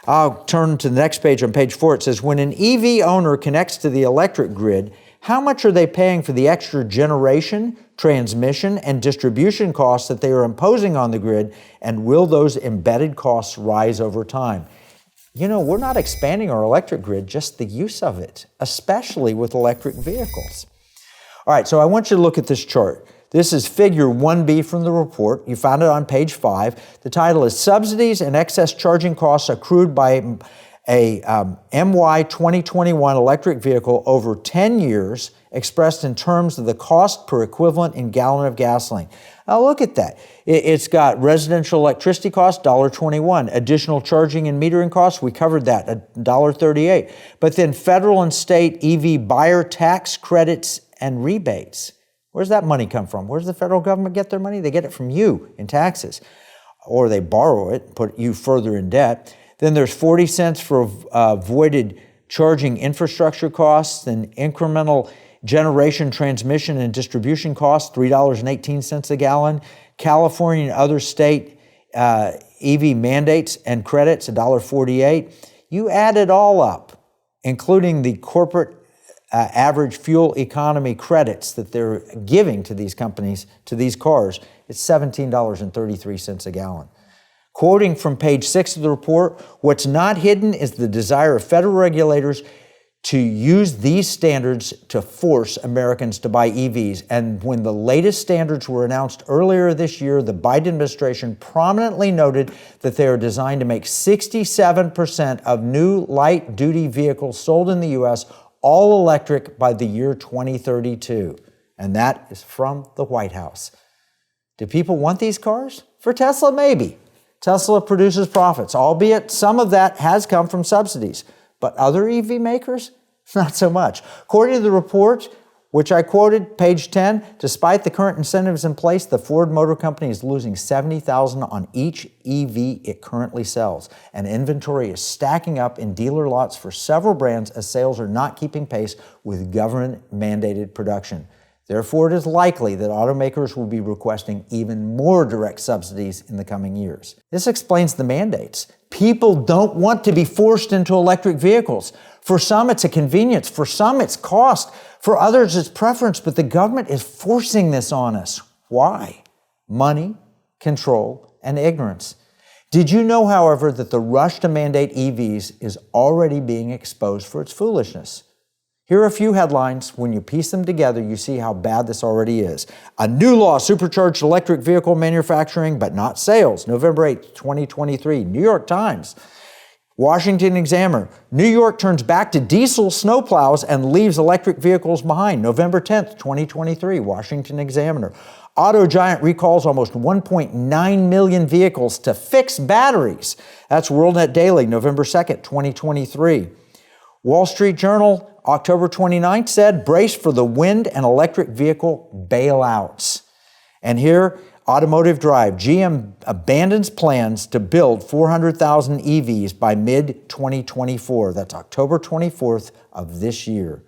I'll turn to the next page on page 4. It says, when an EV owner connects to the electric grid, how much are they paying for the extra generation, transmission, and distribution costs that they are imposing on the grid, and will those embedded costs rise over time? You know, we're not expanding our electric grid, just the use of it, especially with electric vehicles. All right, so I want you to look at this chart. This is figure 1B from the report. You found it on page 5. The title is Subsidies and Excess Charging Costs Accrued by a MY 2021 electric vehicle over 10 years, expressed in terms of the cost per equivalent in gallon of gasoline. Now look at that. It's got residential electricity costs, $1.21. Additional charging and metering costs, we covered that, $1.38. But then federal and state EV buyer tax credits and rebates. Where's that money come from? Where does the federal government get their money? They get it from you in taxes. Or they borrow it, put you further in debt. Then there's 40 cents for voided charging infrastructure costs, and incremental generation, transmission, and distribution costs, $3.18 a gallon. California and other state EV mandates and credits, $1.48. You add it all up, including the corporate average fuel economy credits that they're giving to these companies, to these cars, it's $17.33 a gallon. Quoting from page 6 of the report, what's not hidden is the desire of federal regulators to use these standards to force Americans to buy EVs. And when the latest standards were announced earlier this year, the Biden administration prominently noted that they are designed to make 67% of new light-duty vehicles sold in the U.S. all electric by the year 2032. And that is from the White House. Do people want these cars? For Tesla, maybe. Tesla produces profits, albeit some of that has come from subsidies. But other EV makers? Not so much. According to the report, which I quoted, page 10, despite the current incentives in place, the Ford Motor Company is losing $70,000 on each EV it currently sells. And inventory is stacking up in dealer lots for several brands as sales are not keeping pace with government-mandated production. Therefore, it is likely that automakers will be requesting even more direct subsidies in the coming years. This explains the mandates. People don't want to be forced into electric vehicles. For some, it's a convenience. For some, it's cost. For others, it's preference. But the government is forcing this on us. Why? Money, control, and ignorance. Did you know, however, that the rush to mandate EVs is already being exposed for its foolishness? Here are a few headlines. When you piece them together, you see how bad this already is. A new law supercharged electric vehicle manufacturing, but not sales. November 8, 2023, New York Times. Washington Examiner. New York turns back to diesel snowplows and leaves electric vehicles behind. November 10th, 2023, Washington Examiner. Auto giant recalls almost 1.9 million vehicles to fix batteries. That's WorldNet Daily, November 2nd, 2023. Wall Street Journal, October 29th, said, brace for the wind and electric vehicle bailouts. And here, Automotive Drive, GM abandons plans to build 400,000 EVs by mid-2024. That's October 24th of this year.